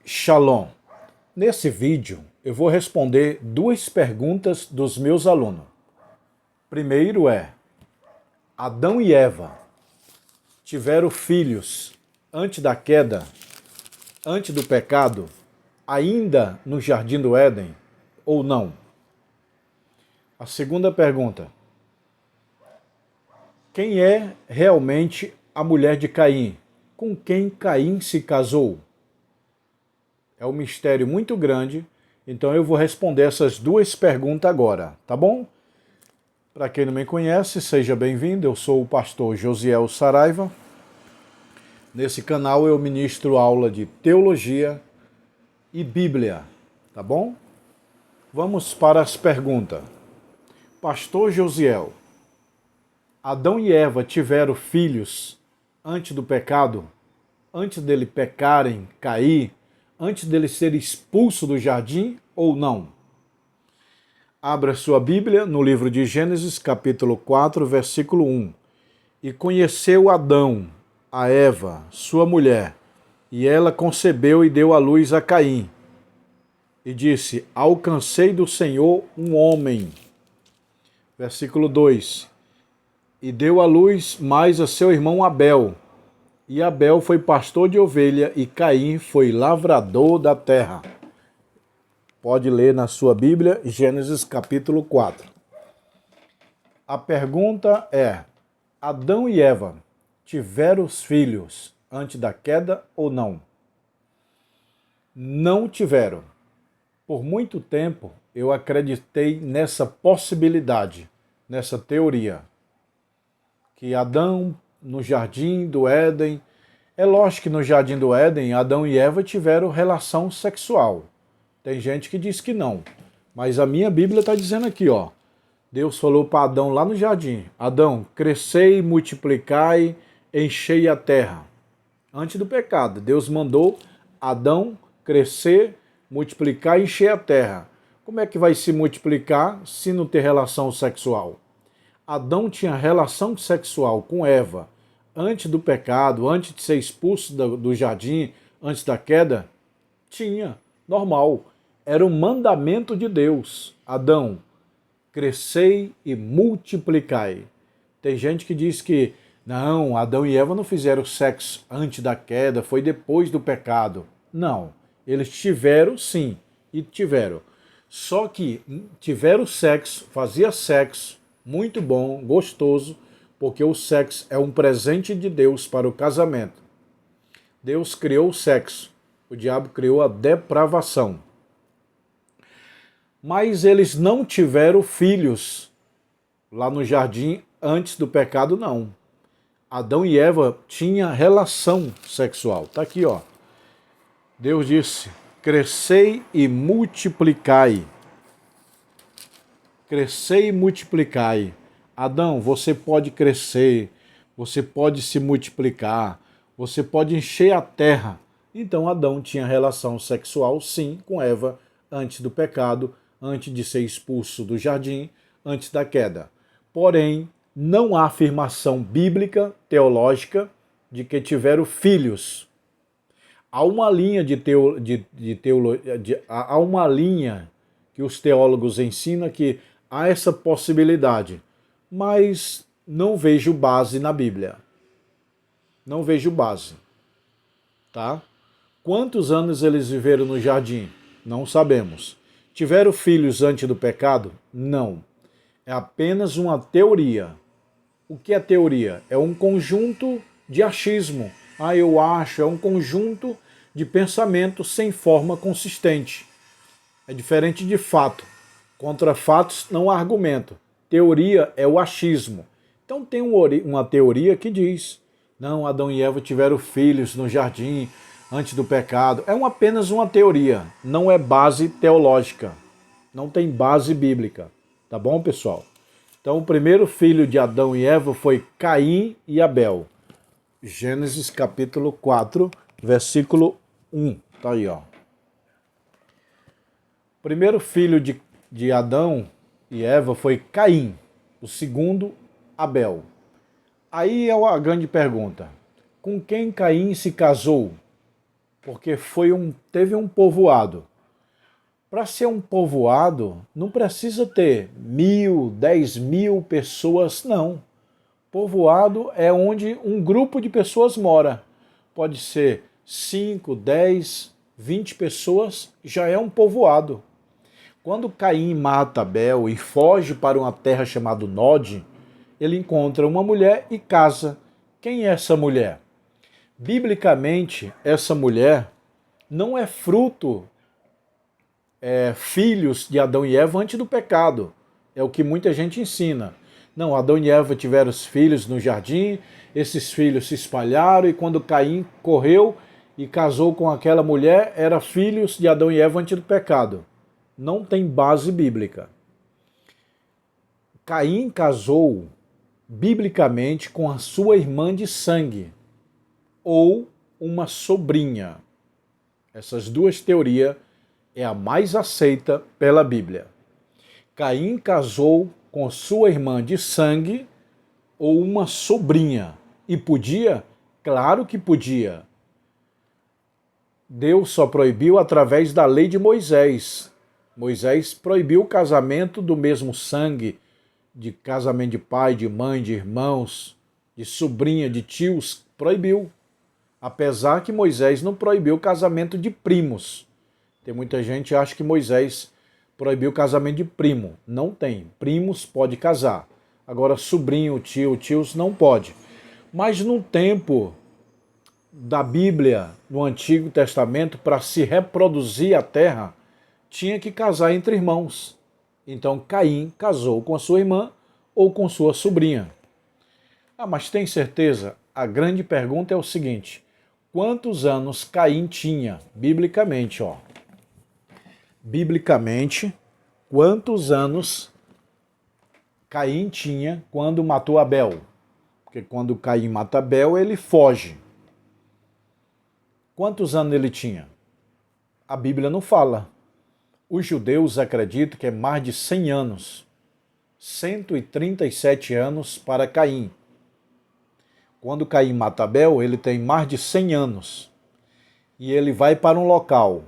Shalom! Nesse vídeo eu vou responder duas perguntas dos meus alunos. Primeiro é: Adão e Eva tiveram filhos antes da queda, antes do pecado, ainda no Jardim do Éden ou não? A segunda pergunta: quem é realmente a mulher de Caim? Com quem Caim se casou? É um mistério muito grande, então eu vou responder essas duas perguntas agora, tá bom? Para quem não me conhece, seja bem-vindo, eu sou o pastor Josiel Saraiva. Nesse canal eu ministro aula de teologia e Bíblia, tá bom? Vamos para as perguntas. Pastor Josiel, Adão e Eva tiveram filhos antes do pecado? Antes dele pecarem, cair? Antes dele ser expulso do jardim ou não? Abra sua Bíblia no livro de Gênesis, capítulo 4, versículo 1. E conheceu Adão a Eva, sua mulher, e ela concebeu e deu à luz a Caim. E disse: alcancei do Senhor um homem. Versículo 2. E deu à luz mais a seu irmão Abel. E Abel foi pastor de ovelha e Caim foi lavrador da terra. Pode ler na sua Bíblia, Gênesis capítulo 4. A pergunta é: Adão e Eva tiveram os filhos antes da queda ou não? Não tiveram. Por muito tempo eu acreditei nessa possibilidade, nessa teoria, que Adão no Jardim do Éden, é lógico que no Jardim do Éden Adão e Eva tiveram relação sexual. Tem gente que diz que não, mas a minha Bíblia está dizendo aqui, ó. Deus falou para Adão lá no jardim: Adão, crescei, multiplicai, enchei a terra. Antes do pecado, Deus mandou Adão crescer, multiplicar e encher a terra. Como é que vai se multiplicar se não ter relação sexual? Adão tinha relação sexual com Eva antes do pecado, antes de ser expulso do jardim, antes da queda? Tinha, normal. Era um mandamento de Deus. Adão, crescei e multiplicai. Tem gente que diz que não, Adão e Eva não fizeram sexo antes da queda, foi depois do pecado. Não, eles tiveram sim, e tiveram. Só que tiveram sexo, fazia sexo, muito bom, gostoso, porque o sexo é um presente de Deus para o casamento. Deus criou o sexo, o diabo criou a depravação. Mas eles não tiveram filhos lá no jardim antes do pecado, não. Adão e Eva tinham relação sexual. Está aqui, ó. Deus disse: crescei e multiplicai. Crescei e multiplicai. Adão, você pode crescer, você pode se multiplicar, você pode encher a terra. Então Adão tinha relação sexual, sim, com Eva, antes do pecado, antes de ser expulso do jardim, antes da queda. Porém, não há afirmação bíblica, teológica, de que tiveram filhos. Há uma linha há uma linha que os teólogos ensinam que há essa possibilidade, mas não vejo base na Bíblia. Não vejo base, tá? Quantos anos eles viveram no jardim? Não sabemos. Tiveram filhos antes do pecado? Não. É apenas uma teoria. O que é teoria? É um conjunto de achismo. Eu acho, é um conjunto de pensamento sem forma consistente. É diferente de fato. Contra fatos não há argumento. Teoria é o achismo. Então tem uma teoria que diz: não, Adão e Eva tiveram filhos no jardim antes do pecado. É apenas uma teoria, não é base teológica. Não tem base bíblica. Tá bom, pessoal? Então o primeiro filho de Adão e Eva foi Caim e Abel. Gênesis capítulo 4, versículo 1. Tá aí, ó. O primeiro filho de Adão e Eva foi Caim. O segundo, Abel. Aí é a grande pergunta: com quem Caim se casou? porque teve um povoado. Para ser um povoado, não precisa ter 1.000, 10.000 pessoas, não. Povoado é onde um grupo de pessoas mora. Pode ser 5, 10, 20 pessoas, já é um povoado. Quando Caim mata Abel e foge para uma terra chamada Nod, ele encontra uma mulher e casa. Quem é essa mulher? Biblicamente, essa mulher não é fruto, filhos de Adão e Eva antes do pecado. É o que muita gente ensina. Não, Adão e Eva tiveram os filhos no jardim, esses filhos se espalharam e quando Caim correu e casou com aquela mulher, eram filhos de Adão e Eva antes do pecado. Não tem base bíblica. Caim casou biblicamente com a sua irmã de sangue ou uma sobrinha. Essas duas teorias é a mais aceita pela Bíblia. Caim casou com sua irmã de sangue ou uma sobrinha. E podia? Claro que podia. Deus só proibiu através da lei de Moisés. Moisés proibiu o casamento do mesmo sangue, de casamento de pai, de mãe, de irmãos, de sobrinha, de tios, proibiu. Apesar que Moisés não proibiu o casamento de primos. Tem muita gente que acha que Moisés proibiu o casamento de primo. Não tem. Primos pode casar. Agora sobrinho, tio, tios não pode. Mas no tempo da Bíblia, no Antigo Testamento, para se reproduzir a terra, tinha que casar entre irmãos. Então Caim casou com a sua irmã ou com sua sobrinha. Ah, mas tem certeza? A grande pergunta é o seguinte: quantos anos Caim tinha, biblicamente, ó? Biblicamente, quantos anos Caim tinha quando matou Abel? Porque quando Caim mata Abel, ele foge. Quantos anos ele tinha? A Bíblia não fala. Os judeus acreditam que é mais de 100 anos. 137 anos para Caim. Quando Caim mata Abel, ele tem mais de 100 anos. E ele vai para um local.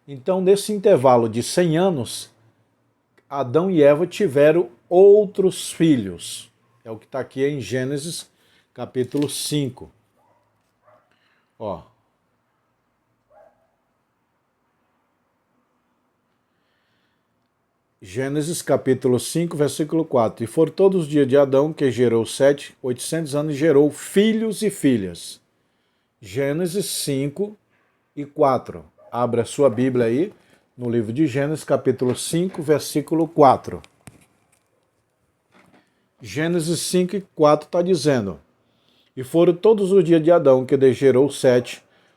Então, nesse intervalo de 100 anos, Adão e Eva tiveram outros filhos. É o que está aqui em Gênesis, capítulo 5. Ó. Gênesis capítulo 5, versículo 4. E foram todos os dias de Adão, que gerou 800 anos, e gerou filhos e filhas. Gênesis 5 e 4. Abra a sua Bíblia aí, no livro de Gênesis, capítulo 5, versículo 4. Gênesis 5 e 4 está dizendo: E foram todos os dias de Adão, que gerou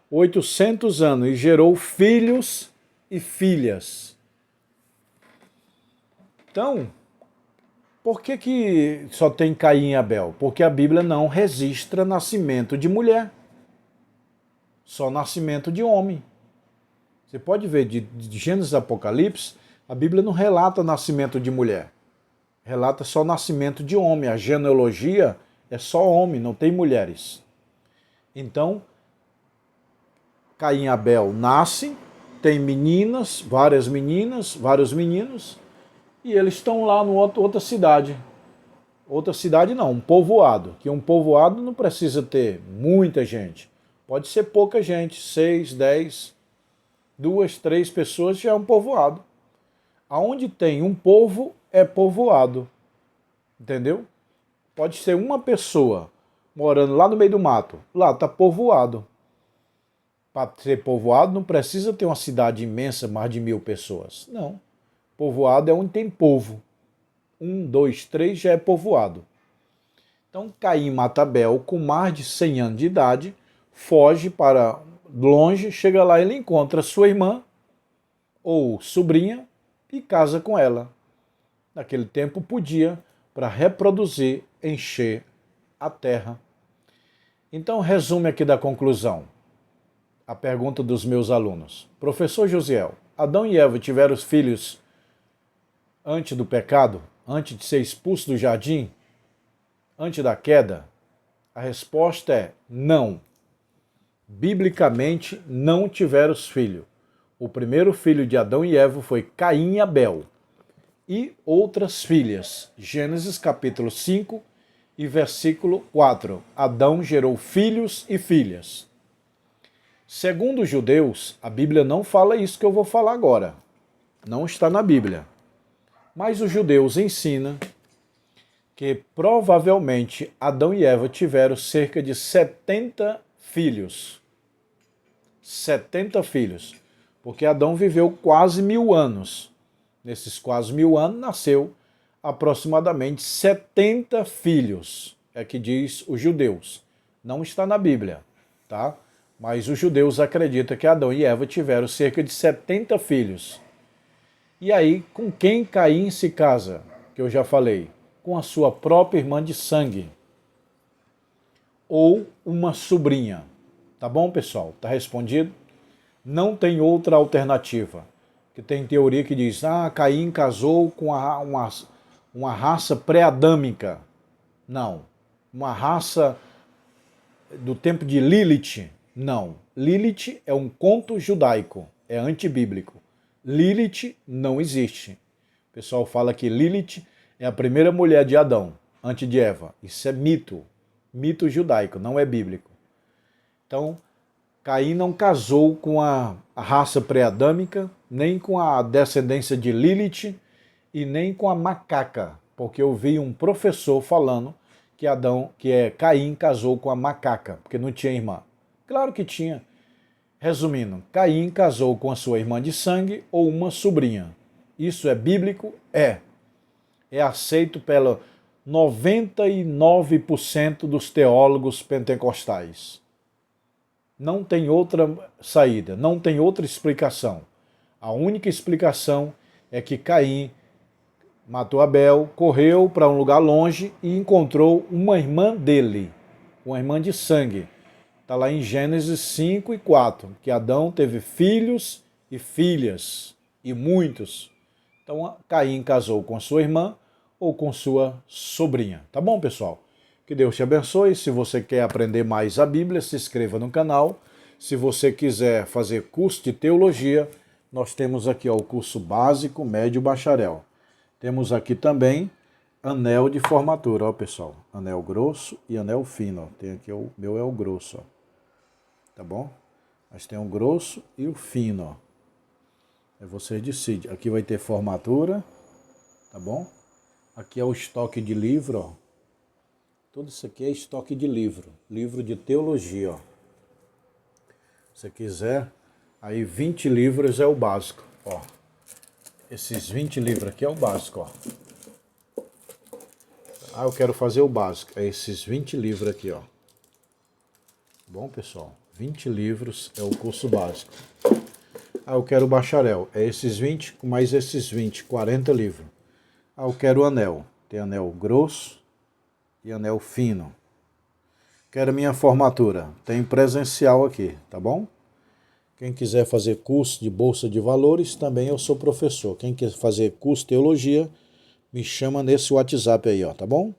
800 anos, e gerou filhos e filhas. Então, por que só tem Caim e Abel? Porque a Bíblia não registra nascimento de mulher, só nascimento de homem. Você pode ver, de Gênesis a Apocalipse, a Bíblia não relata nascimento de mulher, relata só nascimento de homem. A genealogia é só homem, não tem mulheres. Então, Caim e Abel nascem, tem meninas, vários meninos, e eles estão lá em outra cidade. Outra cidade não, um povoado. Que um povoado não precisa ter muita gente. Pode ser pouca gente, 6, 10, 2, 3 pessoas já é um povoado. Aonde tem um povo é povoado. Entendeu? Pode ser uma pessoa morando lá no meio do mato. Lá está povoado. Para ser povoado não precisa ter uma cidade imensa, mais de 1.000 pessoas. Não. Povoado é onde tem povo. 1, 2, 3 já é povoado. Então Caim mata Abel com mais de 100 anos de idade, foge para longe, chega lá e ele encontra sua irmã ou sobrinha e casa com ela. Naquele tempo podia, para reproduzir, encher a terra. Então resume aqui da conclusão a pergunta dos meus alunos. Professor Josiel, Adão e Eva tiveram os filhos antes do pecado? Antes de ser expulso do jardim? Antes da queda? A resposta é não. biblicamente não tiveram filho. O primeiro filho de Adão e Eva foi Caim e Abel. E outras filhas. Gênesis capítulo 5 e versículo 4. Adão gerou filhos e filhas. Segundo os judeus, a Bíblia não fala isso que eu vou falar agora. Não está na Bíblia. Mas os judeus ensinam que provavelmente Adão e Eva tiveram cerca de 70 filhos. 70 filhos. Porque Adão viveu quase 1000 anos. Nesses quase 1000 anos nasceu aproximadamente 70 filhos. É que diz os judeus. Não está na Bíblia, tá? Mas os judeus acreditam que Adão e Eva tiveram cerca de 70 filhos. E aí, com quem Caim se casa? Que eu já falei. Com a sua própria irmã de sangue. Ou uma sobrinha. Tá bom, pessoal? Tá respondido? Não tem outra alternativa. Que tem teoria que diz, Caim casou com uma raça pré-adâmica. Não. Uma raça do tempo de Lilith. Não. Lilith é um conto judaico. É antibíblico. Lilith não existe. O pessoal fala que Lilith é a primeira mulher de Adão, antes de Eva. Isso é mito. Mito judaico, não é bíblico. Então, Caim não casou com a raça pré-adâmica, nem com a descendência de Lilith e nem com a macaca, porque eu vi um professor falando que Caim casou com a macaca, porque não tinha irmã. Claro que tinha. Resumindo, Caim casou com a sua irmã de sangue ou uma sobrinha. Isso é bíblico? É. É aceito pelo 99% dos teólogos pentecostais. Não tem outra saída, não tem outra explicação. A única explicação é que Caim matou Abel, correu para um lugar longe e encontrou uma irmã dele, uma irmã de sangue. Está lá em Gênesis 5 e 4, que Adão teve filhos e filhas, e muitos. Então Caim casou com a sua irmã ou com sua sobrinha. Tá bom, pessoal? Que Deus te abençoe. Se você quer aprender mais a Bíblia, se inscreva no canal. Se você quiser fazer curso de teologia, nós temos aqui o curso básico, médio, bacharel. Temos aqui também anel de formatura, ó, pessoal. Anel grosso e anel fino. Ó. Tem aqui o meu é o grosso, ó. Tá bom? Mas tem o grosso e o fino, ó. Aí você decide. Aqui vai ter formatura, tá bom? Aqui é o estoque de livro, ó. Tudo isso aqui é estoque de livro. Livro de teologia, ó. Se você quiser, aí 20 livros é o básico, ó. Esses 20 livros aqui é o básico, ó. Eu quero fazer o básico. É esses 20 livros aqui, ó. Bom, pessoal, 20 livros é o curso básico. Eu quero o bacharel. É esses 20 mais esses 20, 40 livros. Eu quero o anel. Tem anel grosso e anel fino. Quero minha formatura. Tem presencial aqui, tá bom? Quem quiser fazer curso de Bolsa de Valores, também eu sou professor. Quem quer fazer curso de teologia, me chama nesse WhatsApp aí, ó, tá bom?